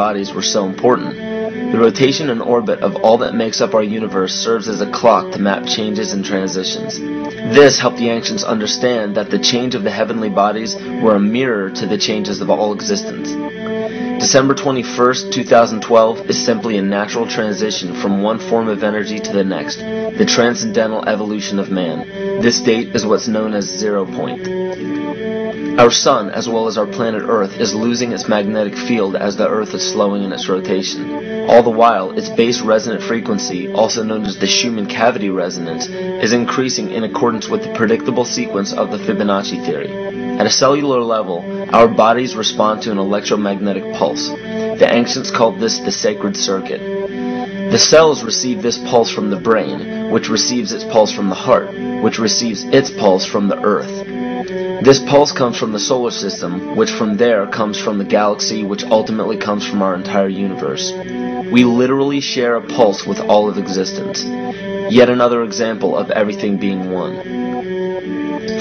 bodies were so important. The rotation and orbit of all that makes up our universe serves as a clock to map changes and transitions. This helped the ancients understand that the change of the heavenly bodies were a mirror to the changes of all existence. December 21st, 2012 is simply a natural transition from one form of energy to the next, the transcendental evolution of man. This date is what's known as 0 point. Our sun, as well as our planet Earth, is losing its magnetic field as the Earth is slowing in its rotation. All the while, its base resonant frequency, also known as the Schumann cavity resonance, is increasing in accordance with the predictable sequence of the Fibonacci theory. At a cellular level, our bodies respond to an electromagnetic pulse. The ancients called this the sacred circuit. The cells receive this pulse from the brain, which receives its pulse from the heart, which receives its pulse from the earth. This pulse comes from the solar system, which from there comes from the galaxy, which ultimately comes from our entire universe. We literally share a pulse with all of existence. Yet another example of everything being one.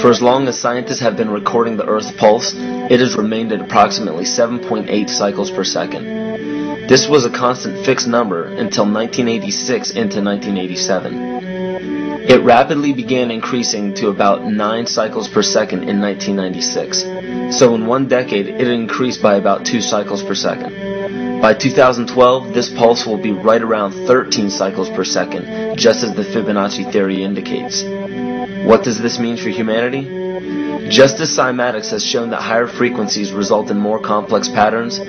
For as long as scientists have been recording the Earth's pulse, it has remained at approximately 7.8 cycles per second. This was a constant fixed number until 1986 into 1987. It rapidly began increasing to about 9 cycles per second in 1996. So in one decade, it increased by about 2 cycles per second. By 2012, this pulse will be right around 13 cycles per second, just as the Fibonacci theory indicates. What does this mean for humanity? Just as cymatics has shown that higher frequencies result in more complex patterns,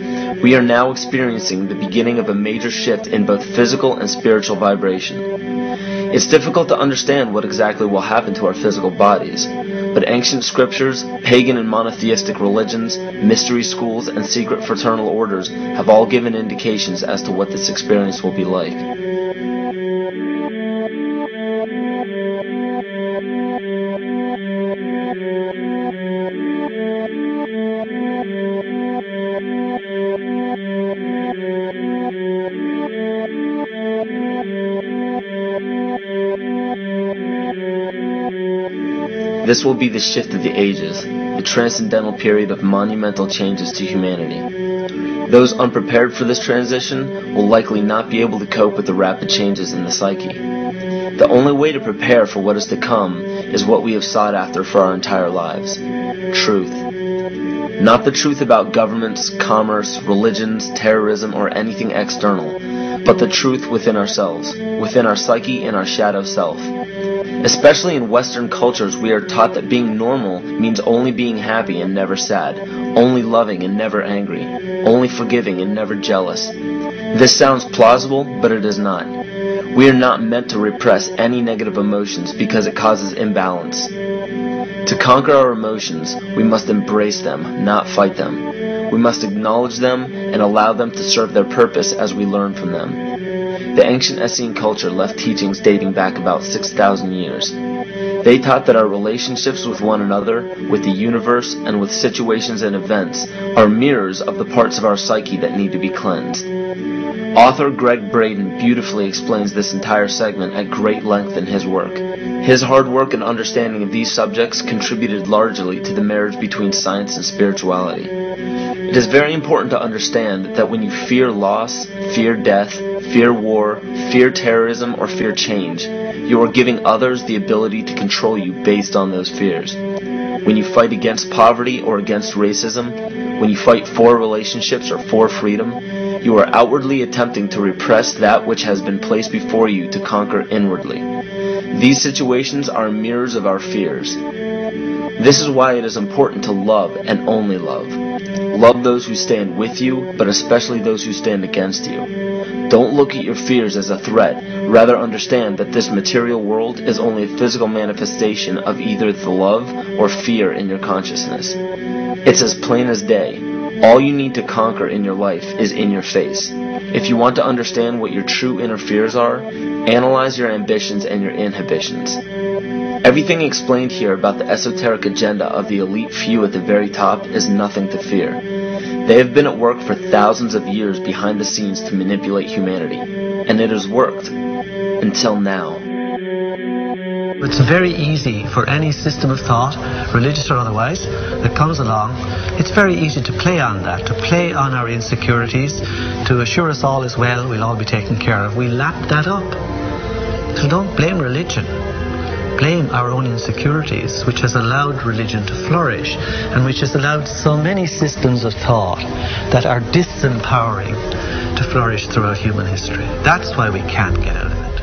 we are now experiencing the beginning of a major shift in both physical and spiritual vibration. It's difficult to understand what exactly will happen to our physical bodies, but ancient scriptures, pagan and monotheistic religions, mystery schools, and secret fraternal orders have all given indications as to what this experience will be like. This will be the shift of the ages, the transcendental period of monumental changes to humanity. Those unprepared for this transition will likely not be able to cope with the rapid changes in the psyche. The only way to prepare for what is to come is what we have sought after for our entire lives: truth. Not the truth about governments, commerce, religions, terrorism, or anything external, but the truth within ourselves, within our psyche and our shadow self. Especially in Western cultures, we are taught that being normal means only being happy and never sad, only loving and never angry, only forgiving and never jealous. This sounds plausible, but it is not. We are not meant to repress any negative emotions because it causes imbalance. To conquer our emotions, we must embrace them, not fight them. We must acknowledge them and allow them to serve their purpose as we learn from them. The ancient Essene culture left teachings dating back about 6,000 years. They taught that our relationships with one another, with the universe, and with situations and events are mirrors of the parts of our psyche that need to be cleansed. Author Greg Braden beautifully explains this entire segment at great length in his work. His hard work and understanding of these subjects contributed largely to the marriage between science and spirituality. It is very important to understand that when you fear loss, fear death, fear war, fear terrorism, or fear change, you are giving others the ability to control you based on those fears. When you fight against poverty or against racism, when you fight for relationships or for freedom, you are outwardly attempting to repress that which has been placed before you to conquer inwardly. These situations are mirrors of our fears. This is why it is important to love and only love. Love those who stand with you, but especially those who stand against you. Don't look at your fears as a threat. Rather understand that this material world is only a physical manifestation of either the love or fear in your consciousness. It's as plain as day. All you need to conquer in your life is in your face. If you want to understand what your true inner fears are, analyze your ambitions and your inhibitions. Everything explained here about the esoteric agenda of the elite few at the very top is nothing to fear. They have been at work for thousands of years behind the scenes to manipulate humanity, and it has worked. Until now. It's very easy for any system of thought, religious or otherwise, that comes along. It's very easy to play on that, to play on our insecurities, to to assure us all is well, we'll all be taken care of. We lap that up. So don't blame religion. Blame our own insecurities, which has allowed religion to flourish and which has allowed so many systems of thought that are disempowering to flourish throughout human history. That's why we can't get out of it.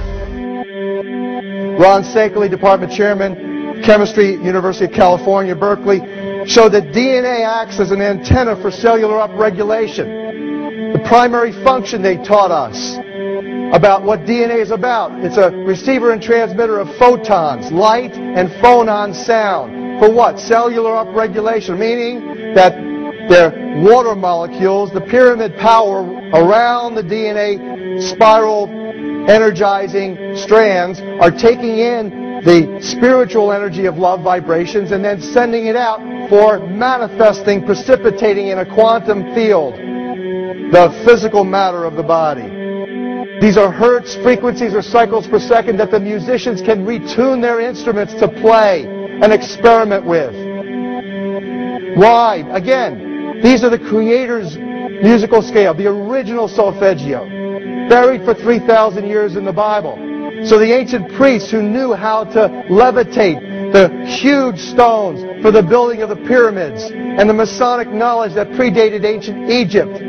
Ron Sankley, Department Chairman, Chemistry, University of California, Berkeley, showed that DNA acts as an antenna for cellular upregulation. The primary function they taught us about what DNA is about. It's a receiver and transmitter of photons, light, and phonon sound. For what? Cellular upregulation, meaning that their water molecules, the pyramid power around the DNA spiral energizing strands, are taking in the spiritual energy of love vibrations and then sending it out for manifesting, precipitating in a quantum field, the physical matter of the body. These are hertz, frequencies, or cycles per second that the musicians can retune their instruments to play and experiment with. Why? Again, these are the Creator's musical scale, the original solfeggio, buried for 3,000 years in the Bible. So the ancient priests who knew how to levitate the huge stones for the building of the pyramids and the Masonic knowledge that predated ancient Egypt,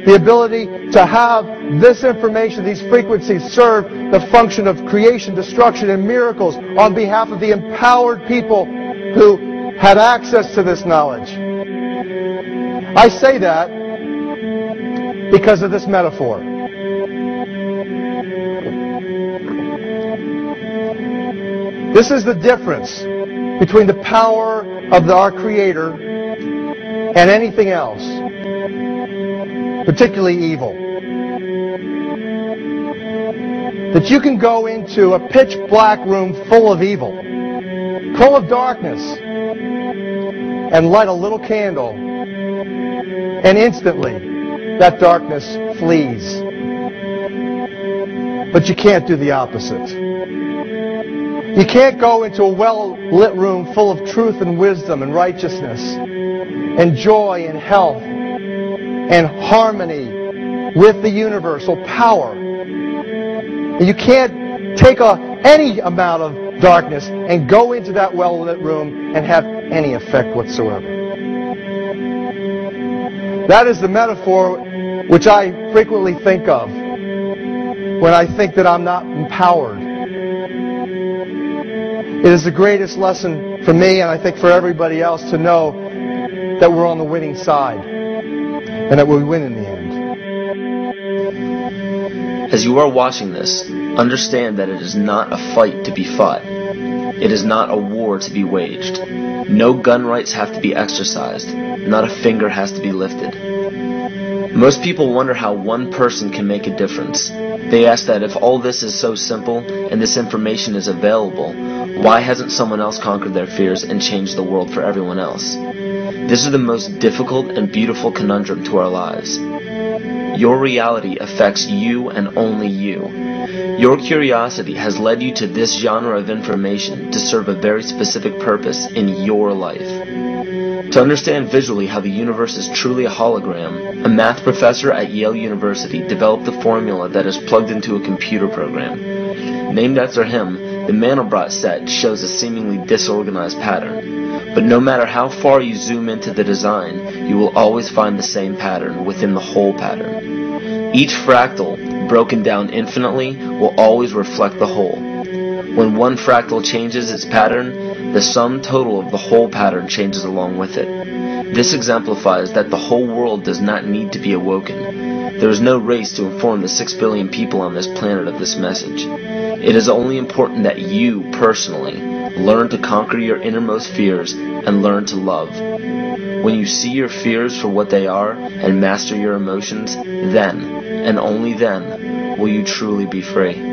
the ability to have this information, these frequencies, serve the function of creation, destruction, and miracles on behalf of the empowered people who had access to this knowledge. I say that because of this metaphor. This is the difference between the power of our Creator and anything else, particularly evil. That you can go into a pitch black room full of evil, full of darkness, and light a little candle, and instantly that darkness flees. But you can't do the opposite. You can't go into a well-lit room full of truth and wisdom and righteousness and joy and health and harmony with the universal power. You can't take any amount of darkness and go into that well-lit room and have any effect whatsoever. That is the metaphor which I frequently think of when I think that I'm not empowered. It is the greatest lesson for me, and I think for everybody else, to know that we're on the winning side and that we win in the end. As you are watching this, understand that it is not a fight to be fought. It is not a war to be waged. No gun rights have to be exercised. Not a finger has to be lifted. Most people wonder how one person can make a difference. They ask that if all this is so simple and this information is available, why hasn't someone else conquered their fears and changed the world for everyone else? This is the most difficult and beautiful conundrum to our lives. Your reality affects you and only you. Your curiosity has led you to this genre of information to serve a very specific purpose in your life. To understand visually how the universe is truly a hologram, a math professor at Yale University developed a formula that is plugged into a computer program. Named after him, the Mandelbrot set shows a seemingly disorganized pattern. But no matter how far you zoom into the design, you will always find the same pattern within the whole pattern. Each fractal, broken down infinitely, will always reflect the whole. When one fractal changes its pattern, the sum total of the whole pattern changes along with it. This exemplifies that the whole world does not need to be awoken. There is no race to inform the 6 billion people on this planet of this message. It is only important that you, personally, learn to conquer your innermost fears and learn to love. When you see your fears for what they are and master your emotions, then, and only then, will you truly be free.